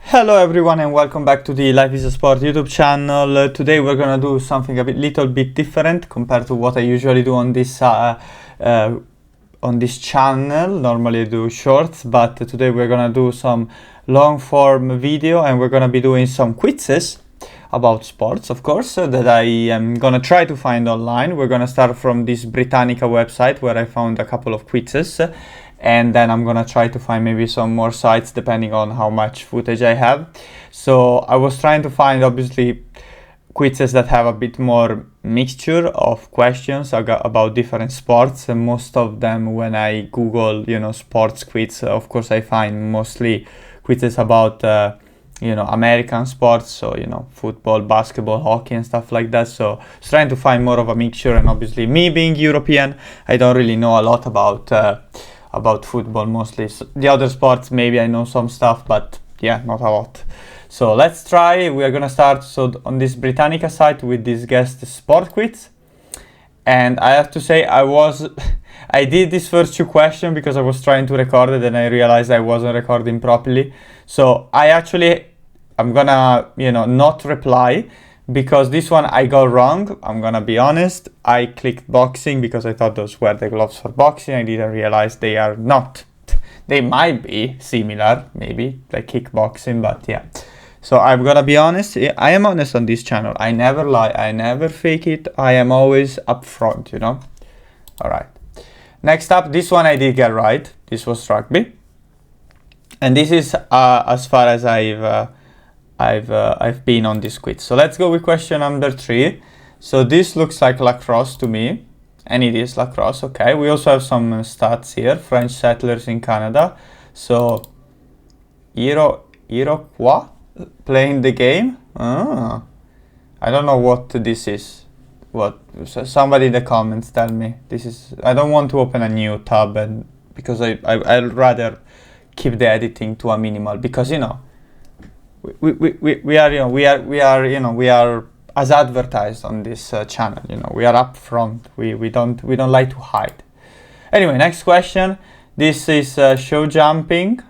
Hello everyone and welcome back to the Life is a Sport YouTube channel. Today we're gonna do something little bit different compared to what I usually do on this channel. Normally I do shorts, but today we're gonna do some long form video and we're gonna be doing some quizzes about sports, of course, that I am gonna try to find online. We're gonna start from this Britannica website where I found a couple of quizzes. And then I'm gonna try to find maybe some more sites depending on how much footage I have. So I was trying to find obviously quizzes that have a bit more mixture of questions about different sports, and most of them when I Google sports quiz, of course I find mostly quizzes about American sports, so football, basketball, hockey and stuff like that. So I was trying to find more of a mixture, and obviously me being European, I don't really know a lot about football mostly. So the other sports maybe I know some stuff, but yeah, not a lot. So let's try. We are gonna start on this Britannica site with this guest sport quiz, and I have to say I did this first two questions because I was trying to record it and I realized I wasn't recording properly. So I'm gonna not reply, because this one I got wrong. I'm gonna be honest. I clicked boxing because I thought those were the gloves for boxing. I didn't realize they are not. They might be similar, maybe like kickboxing, but yeah. So I'm gonna be honest. I am honest on this channel. I never lie. I never fake it. I am always upfront, All right. Next up, this one I did get right. This was rugby, and this is as far as I've been on this quiz. So let's go with question number 3. So this looks like lacrosse to me, and it is lacrosse. Okay, we also have some stats here. French settlers in Canada. So Iroquois playing the game. I don't know what this is. Somebody in the comments tell me. I don't want to open a new tab, because I'd rather keep the editing to a minimal, because we are as advertised on this channel. We are upfront. We don't like to hide. Anyway, next question. This is show jumping.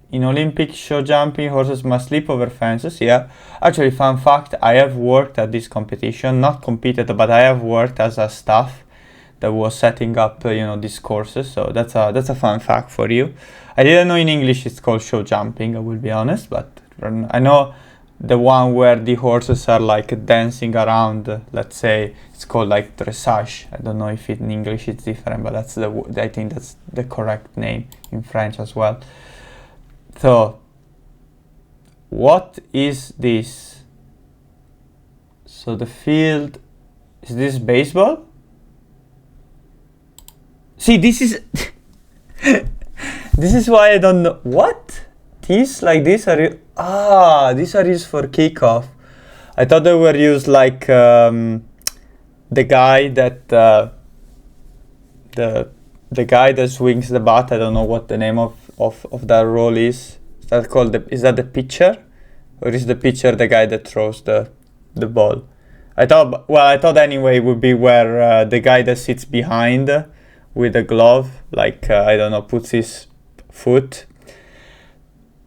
In Olympic show jumping, horses must leap over fences. Yeah, actually, fun fact: I have worked at this competition, not competed, but I have worked as a staff that was setting up these courses. So that's a fun fact for you. I didn't know in English it's called show jumping, I will be honest, but I know the one where the horses are like dancing around. Let's say it's called like dressage. I don't know if in English it's different, but I think that's the correct name in French as well. So what is this? So the field, is this baseball? See, this is this is why I don't know. What? These like this are these are used for kickoff. I thought they were used like the guy that the guy that swings the bat. I don't know what the name of that role is. Is that called is that the pitcher, or is the pitcher the guy that throws the ball? I thought anyway it would be where the guy that sits behind with a glove, like I don't know, puts his foot.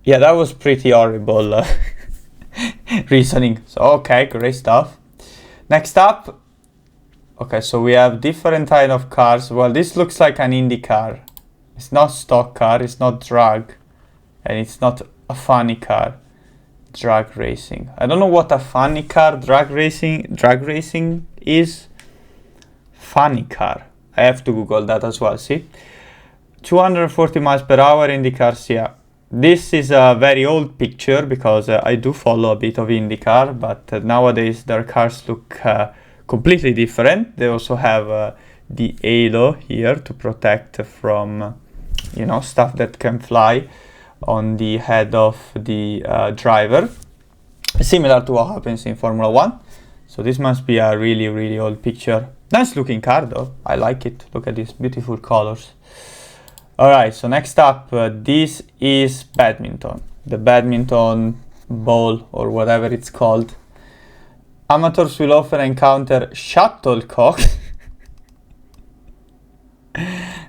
Yeah, that was pretty horrible reasoning. So okay, great stuff. Next up, okay, so we have different kind of cars. Well, this looks like an Indy car. It's not stock car, it's not drag, and it's not a funny car. Drag racing. I don't know what a funny car drag racing is. Funny car. I have to Google that as well. See, 240 miles per hour Indy cars. Yeah, this is a very old picture because I do follow a bit of IndyCar, but nowadays their cars look completely different. They also have the halo here to protect from stuff that can fly on the head of the driver, similar to what happens in Formula 1. So this must be a really, really old picture. Nice looking car though. I like it. Look at these beautiful colors. Alright, so next up, this is badminton. The badminton ball, or whatever it's called. Amateurs will often encounter shuttlecock.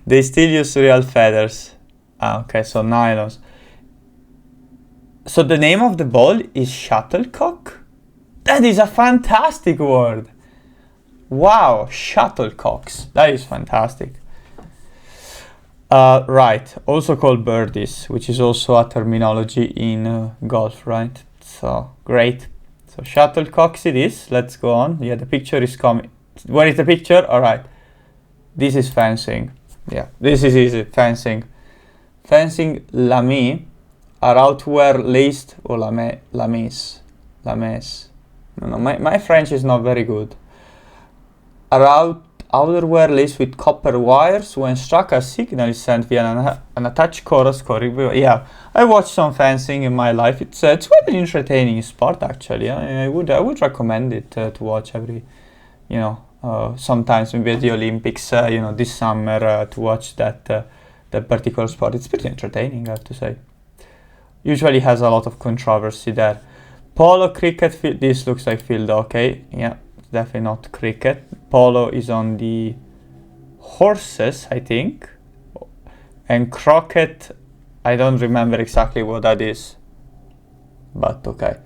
They still use real feathers. Okay, so nylons. So the name of the ball is shuttlecock? That is a fantastic word. Wow, shuttlecocks. That is fantastic. Right, also called birdies, which is also a terminology in golf, right? So, great. So, shuttlecocks it is. Let's go on. Yeah, the picture is coming. Where is the picture? All right. This is fencing. Yeah, this is easy. Fencing. Fencing, lame, are outwear laced, or lames. No, my French is not very good. Outerwear laced with copper wires. When struck, a signal is sent via an attached chorus. Yeah, I watched some fencing in my life. It's quite an entertaining sport, actually. I would recommend it to watch every, sometimes maybe at the Olympics, this summer to watch that particular sport. It's pretty entertaining, I have to say. Usually has a lot of controversy there. Polo, cricket, field. This looks like field hockey. Yeah, definitely not cricket. Polo is on the horses, I think. And croquet, I don't remember exactly what that is. But okay.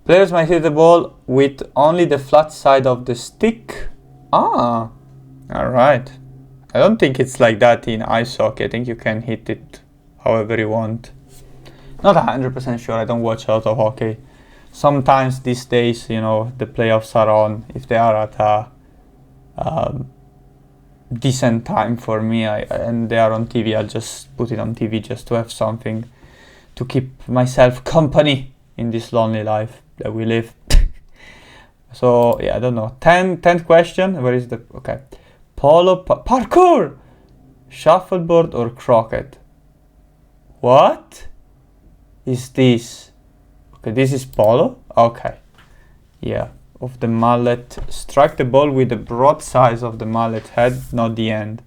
Players might hit the ball with only the flat side of the stick. Ah, alright. I don't think it's like that in ice hockey. I think you can hit it however you want. Not 100% sure. I don't watch a lot of hockey. Sometimes these days, the playoffs are on. If they are at a decent time for me and they are on TV, I'll just put it on TV just to have something to keep myself company in this lonely life that we live. So yeah, I don't know. 10th question. Where is the okay? Polo, parkour, shuffleboard or croquet? What is this? Okay, this is polo. Okay, yeah. Of the mallet, strike the ball with the broad sides of the mallet head, not the end.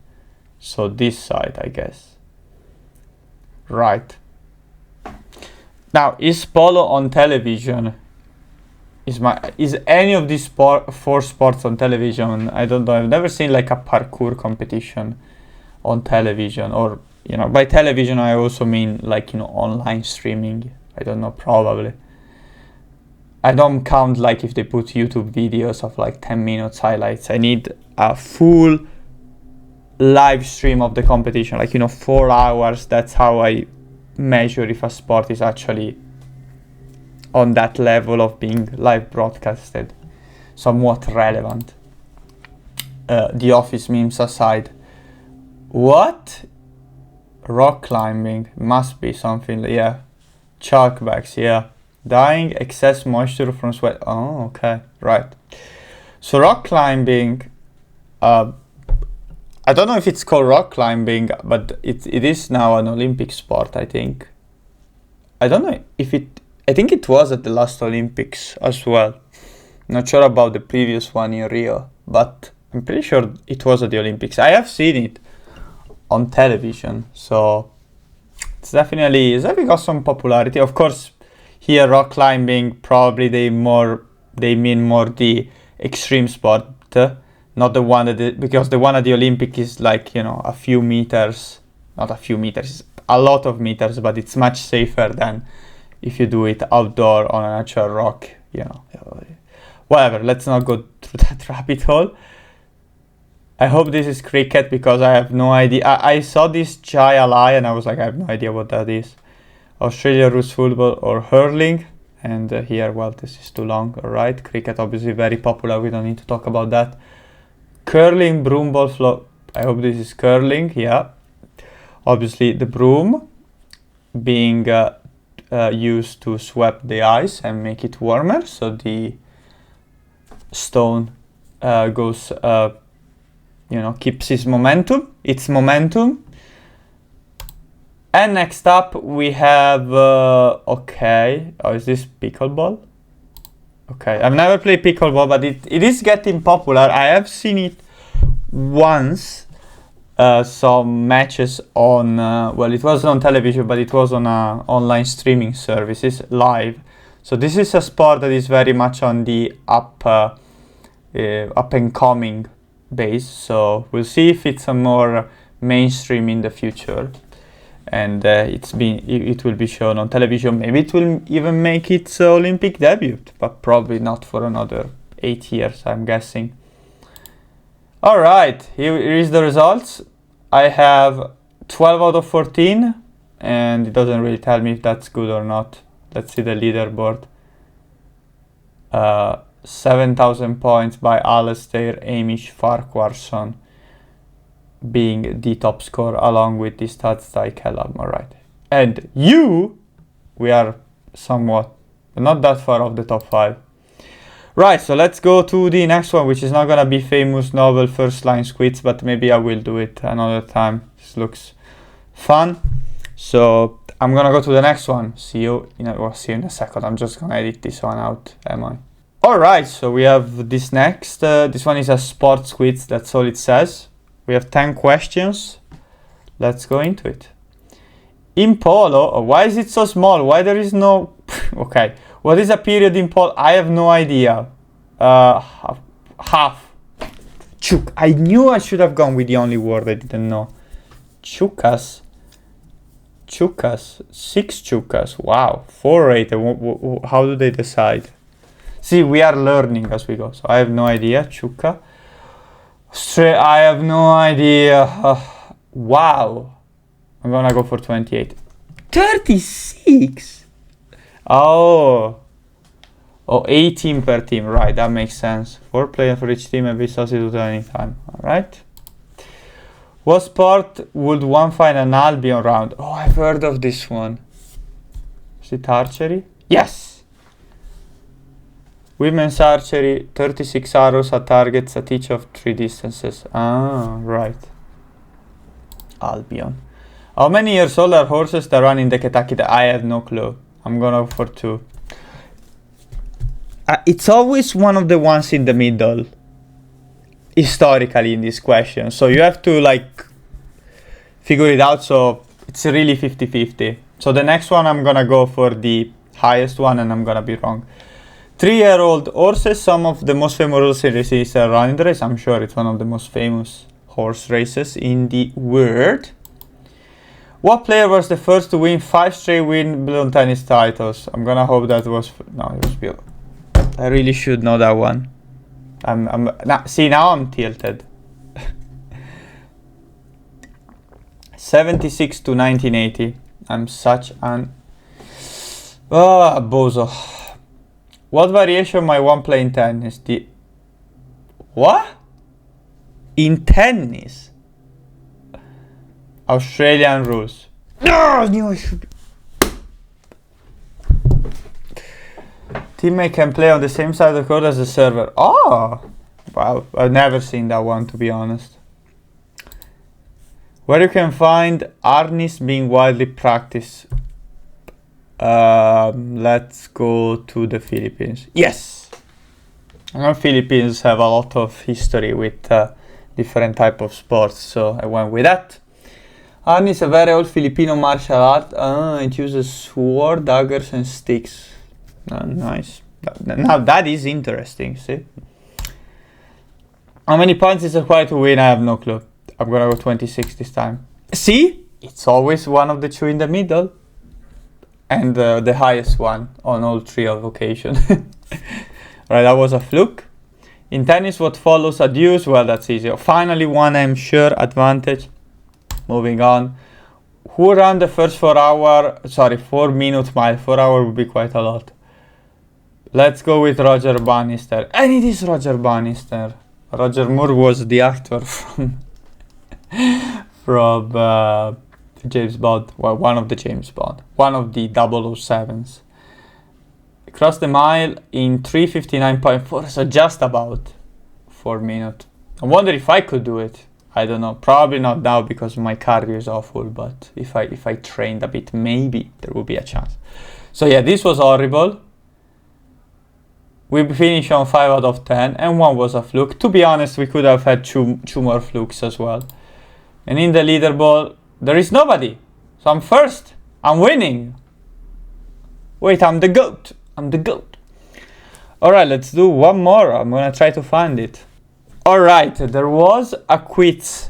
So this side, I guess. Right. Now, is polo on television? Is any of these four sports on television? I don't know. I've never seen like a parkour competition on television, or by television I also mean like online streaming. I don't know, probably. I don't count like if they put YouTube videos of like 10 minutes highlights. I need a full live stream of the competition, like 4 hours. That's how I measure if a sport is actually on that level of being live broadcasted, somewhat relevant. The Office memes aside. What? Rock climbing must be something. Yeah, chalkbacks. Yeah. Dying, excess moisture from sweat. Oh, okay, right. So rock climbing, I don't know if it's called rock climbing, but it is now an Olympic sport, I think. I don't know if I think it was at the last Olympics as well. Not sure about the previous one in Rio, but I'm pretty sure it was at the Olympics. I have seen it on television, so it's definitely got some popularity. Of course, here rock climbing, probably they mean more the extreme sport, not the one because the one at the Olympic is like a few meters, not a few meters, a lot of meters, but it's much safer than if you do it outdoor on an actual rock. Whatever. Let's not go through that rabbit hole. I hope this is cricket because I have no idea. I saw this Jai and I was like, I have no idea what that is. Australia rules football or hurling, and here, well, this is too long. All right, cricket obviously very popular. We don't need to talk about that. Curling, broom ball, float. I hope this is curling. Yeah, obviously the broom being used to sweep the ice and make it warmer, so the stone goes, keeps its momentum. And next up we have, is this pickleball? Okay, I've never played pickleball, but it is getting popular. I have seen it once, some matches on, it wasn't on television, but it was on online streaming services, live. So this is a sport that is very much on the up and coming base. So we'll see if it's a more mainstream in the future. and it will be shown on television. Maybe it will even make its Olympic debut, but probably not for another 8 years, I'm guessing. All right, here is the results. I have 12 out of 14, and it doesn't really tell me if that's good or not. Let's see the leaderboard. 7,000 points by Alastair Amish Farquharson being the top scorer, along with the stats by Kellogg. Alright. And we are somewhat, not that far off the top 5. Right, so let's go to the next one, which is not gonna be famous novel first line squids, but maybe I will do it another time. This looks fun. So I'm gonna go to the next one. See you in a second. I'm just gonna edit this one out, am I? Alright, so we have this next. This one is a sports quiz, that's all it says. We have 10 questions. Let's go into it. In polo, why is it so small? Why there is no... Okay, what is a period in polo? I have no idea. Half. Chuk. I knew I should have gone with the only word I didn't know. Chukas. 6 chukas. Wow. 4 8. How do they decide? See, we are learning as we go. So I have no idea. Chuka. I have no idea. Wow. I'm gonna go for 28. 36? Oh, 18 per team. Right, that makes sense. 4 players for each team and be substituted anytime. Alright. What sport would one find an Albion round? Oh, I've heard of this one. Is it archery? Yes! Women's archery, 36 arrows at targets at each of 3 distances. Ah, right. Albion. How many years old are horses that run in the Kentucky Derby? I have no clue. I'm gonna go for 2. It's always one of the ones in the middle, historically, in this question. So you have to, like, figure it out. So it's really 50-50. So the next one, I'm gonna go for the highest one, and I'm gonna be wrong. 3-year-old horses, some of the most famous races are running the race. I'm sure it's one of the most famous horse races in the world. What player was the first to win 5 straight Wimbledon tennis titles? I'm gonna hope that was... No, it was Bill. I really should know that one. Now I'm tilted. 76 to 1980. I'm such an... bozo. What variation might one play in tennis? What? In tennis? Australian rules. No, I knew I should be. Teammate can play on the same side of the court as the server. Oh! Wow, I've never seen that one, to be honest. Where you can find arnis being widely practiced. Let's go to the Philippines. Yes! I know Philippines have a lot of history with different type of sports, so I went with that. Arnis is a very old Filipino martial art. It uses sword, daggers and sticks. Nice. Now that is interesting, see? How many points is required to win? I have no clue. I'm gonna go 26 this time. See? It's always one of the 2 in the middle. And the highest one on all 3 of occasion. Right, that was a fluke. In tennis, what follows a deuce? Well, that's easy. Finally, one I'm sure advantage. Moving on. Who ran the first 4 minute mile? 4 hour would be quite a lot. Let's go with Roger Bannister. And it is Roger Bannister. Roger Moore was the actor from James Bond. Well, one of the James Bond. One of the 007s. Crossed the mile in 3:59.4, so just about 4 minutes. I wonder if I could do it. I don't know. Probably not now because my cardio is awful, but if I trained a bit, maybe there would be a chance. So yeah, this was horrible. We finished on 5 out of 10, and 1 was a fluke. To be honest, we could have had two more flukes as well. And in the leaderboard, there is nobody. So I'm first. I'm winning. Wait, I'm the GOAT. I'm the GOAT. Alright, let's do one more. I'm gonna try to find it. Alright, there was a quiz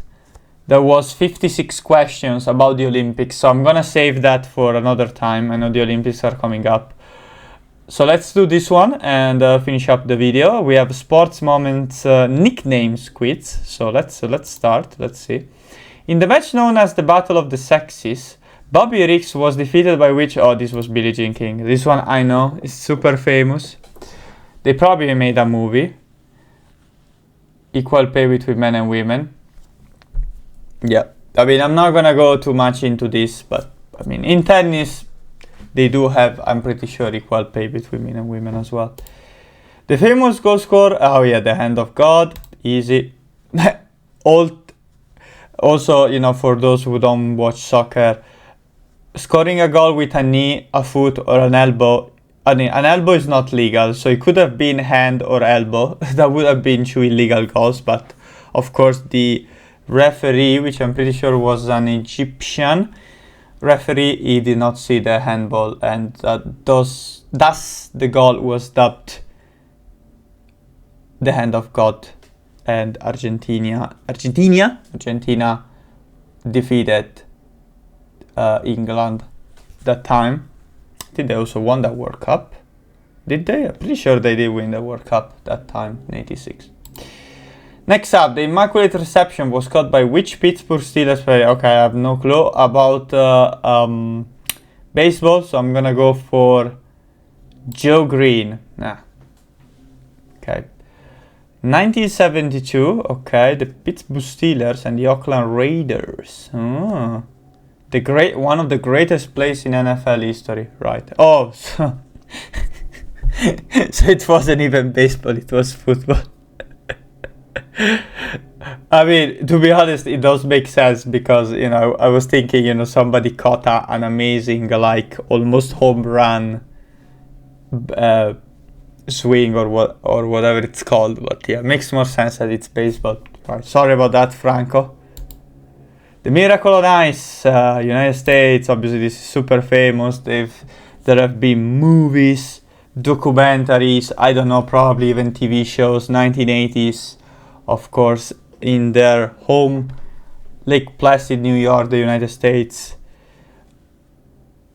there was 56 questions about the Olympics, so I'm gonna save that for another time. I know the Olympics are coming up. So let's do this one and finish up the video. We have sports moments nicknames quiz. So let's start. Let's see. In the match known as the Battle of the Sexes, Bobby Riggs was defeated by which? Oh, this was Billie Jean King. This one I know, it's super famous. They probably made a movie. Equal pay between men and women. Yeah, I mean, I'm not gonna go too much into this, but I mean, in tennis, they do have, I'm pretty sure, equal pay between men and women as well. The famous goal scorer, oh yeah, the hand of God, easy. Also, you know, for those who don't watch soccer, scoring a goal with a knee, a foot, or an elbow, I mean, an elbow is not legal, so it could have been hand or elbow. That would have been two illegal goals, but of course the referee, which I'm pretty sure was an Egyptian referee, he did not see the handball, and thus the goal was dubbed the hand of God, and Argentina defeated England that time. Did they also won that World Cup? Did they? I'm pretty sure they did win the World Cup that time in '86. Next up, the Immaculate Reception was caught by which Pittsburgh Steelers player? Okay, I have no clue about baseball, so I'm gonna go for Joe Green. Nah. Okay. 1972, okay, the Pittsburgh Steelers and the Oakland Raiders. Oh. One of the greatest plays in NFL history, right? Oh, so, so it wasn't even baseball, it was football. I mean, to be honest, it does make sense because, you know, I was thinking, you know, somebody caught an amazing, like, almost home run swing or whatever it's called. But yeah, it makes more sense that it's baseball. Right. Sorry about that, Franco. The Miracle on Ice, United States. Obviously, this is super famous. There have been movies, documentaries. I don't know, probably even TV shows. 1980s. Of course, in their home, Lake Placid, New York, the United States.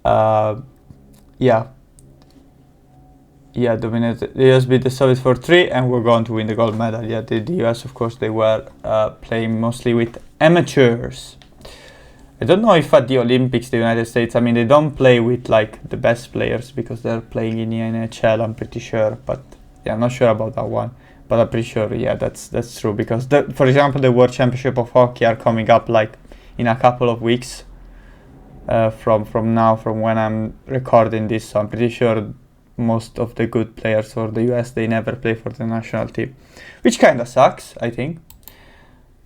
Dominated the US, beat the Soviets for 3, and we're going to win the gold medal. Yeah, the US, of course, they were playing mostly with amateurs. I don't know if at the Olympics, the United States, I mean, they don't play with like the best players because they're playing in the NHL, I'm pretty sure. But yeah, I'm not sure about that one. But I'm pretty sure, yeah, that's true. Because, for example, the World Championship of Hockey are coming up like in a couple of weeks from now, from when I'm recording this. So I'm pretty sure most of the good players for the US, they never play for the national team. Which kind of sucks, I think.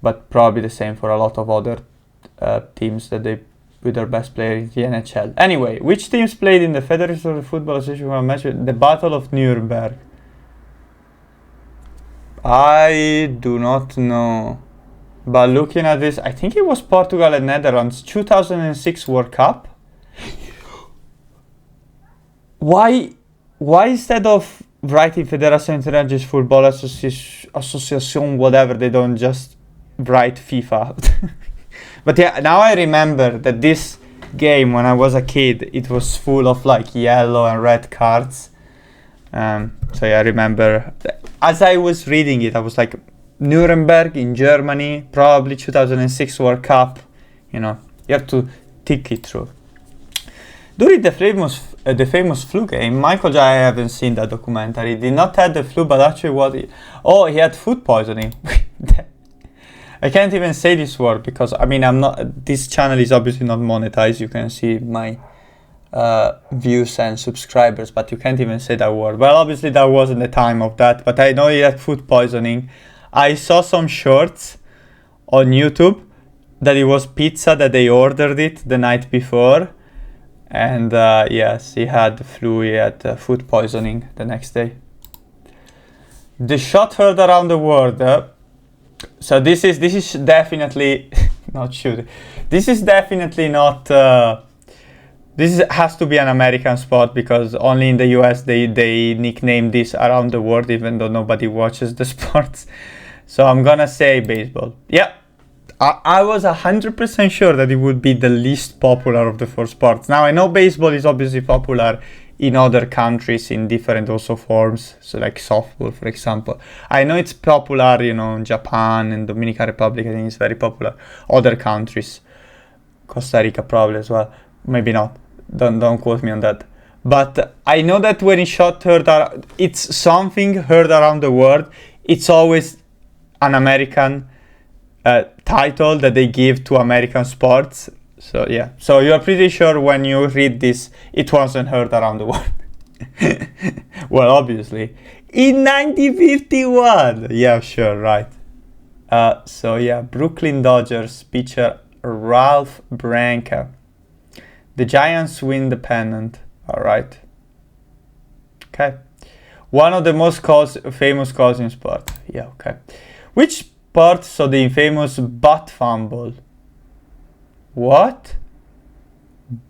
But probably the same for a lot of other teams that they with their best player in the NHL. Anyway, which teams played in the Federation of Football Association match? The Battle of Nuremberg. I do not know. But looking at this, I think it was Portugal and Netherlands. 2006 World Cup. Why instead of writing Fédération Internationale Football Association, whatever, they don't just write FIFA? But yeah, now I remember that this game, when I was a kid, it was full of like yellow and red cards. So yeah, I remember as I was reading it, I was like, Nuremberg in Germany, probably 2006 World Cup. You know, you have to think it through. During the famous flu game, Michael J. I haven't seen that documentary. Did not have the flu, but actually he had food poisoning. I can't even say this word because I mean this channel is obviously not monetized. You can see my views and subscribers, but you can't even say that word. Well, obviously that wasn't the time of that, but I know he had food poisoning. I saw some shorts on YouTube that it was pizza that they ordered it the night before. And yes, he had the flu, he had food poisoning the next day. The shot heard around the world. So this is definitely not shooting. This is definitely not. Has to be an American sport because only in the US they nickname this around the world, even though nobody watches the sports. So I'm gonna say baseball. Yeah, I was 100% sure that it would be the least popular of the four sports. Now I know baseball is obviously popular in other countries in different also forms, so like softball, for example. I know it's popular, you know, in Japan and Dominican Republic. I think it's very popular. Other countries, Costa Rica probably as well. Maybe not. Don't quote me on that. But I know that when it's something heard around the world. It's always an American title that they give to American sports. So yeah, so you're pretty sure when you read this, it wasn't heard around the world. Well, obviously, in 1951. Yeah, sure, right. So yeah, Brooklyn Dodgers pitcher Ralph Branca. The Giants win the pennant. All right. Okay. One of the most famous calls in sport. Yeah, okay. Which part saw the infamous butt fumble? What?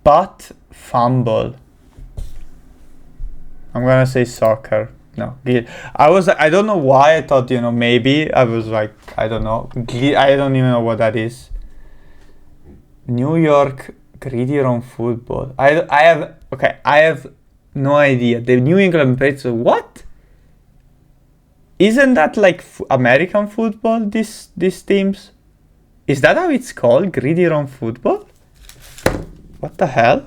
Butt fumble. I'm gonna say soccer. No, I don't know why I thought, you know, maybe I was like, I don't know. I don't even know what that is. New York Gridiron football. I have no idea. The New England Patriots. What? Isn't that like American football? These teams. Is that how it's called? Gridiron football? What the hell?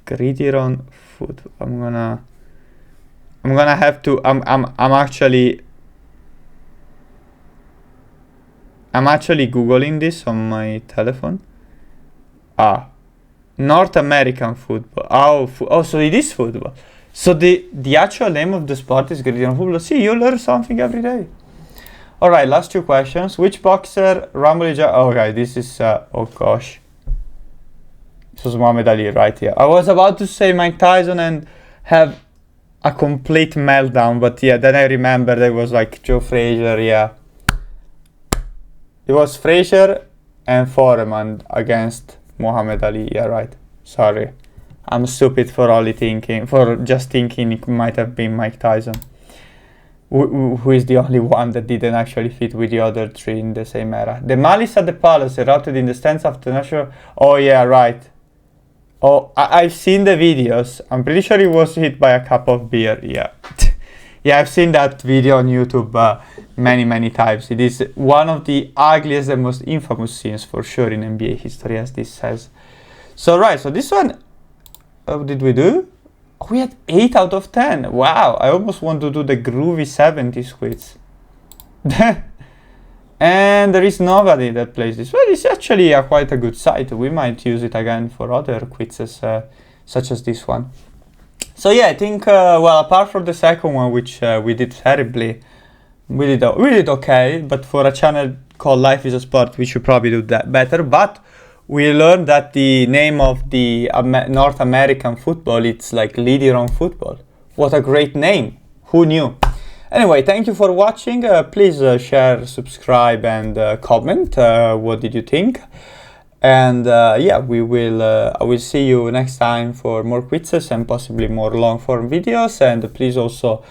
Gridiron football. I'm gonna have to. I'm actually googling this on my telephone. North American football. So it is football. So the actual name of the sport is Gridiron football. See, you learn something every day. All right, last two questions. Which boxer okay, this is oh gosh. This was Muhammad Ali right here. I was about to say Mike Tyson and have a complete meltdown, but yeah, then I remembered it was like Joe Frazier. Yeah, it was Frazier and Foreman against Muhammad Ali. Yeah, right. Sorry, I'm stupid for just thinking it might have been Mike Tyson, who is the only one that didn't actually fit with the other three in the same era. The malice at the palace erupted in the stands after national. Oh yeah, right. Oh, I've seen the videos. I'm pretty sure he was hit by a cup of beer. Yeah. Yeah, I've seen that video on YouTube many times. It is one of the ugliest and most infamous scenes for sure in NBA history, as this says. So right, so this one, how did we do? We had 8 out of 10. Wow, I almost want to do the groovy 70s quiz. And there is nobody that plays this. Well, it's actually quite a good site. We might use it again for other quizzes, such as this one. So yeah, I think, well, apart from the second one, which we did terribly, we did okay. But for a channel called Life is a Sport, we should probably do that better. But we learned that the name of the North American football, it's like Gridiron football. What a great name. Who knew? Anyway, thank you for watching. Please share, subscribe, and comment. What did you think? And yeah, I will see you next time for more quizzes and possibly more long form videos. And please also,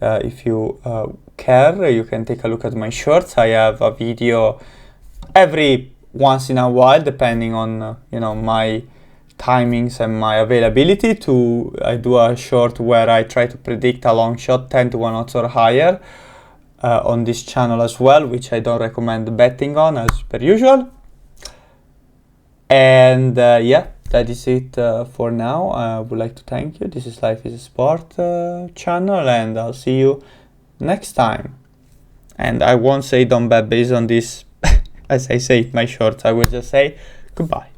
if you care, you can take a look at my shorts. I have a video every once in a while, depending on my timings and my availability. I do a short where I try to predict a long shot 10 to 1 odds or higher on this channel as well, which I don't recommend betting on as per usual. And yeah, that is it for now. I would like to thank you. This is Life is a Sport channel, and I'll see you next time. And I won't say don't bet based on this as I say in my shorts. I will just say goodbye.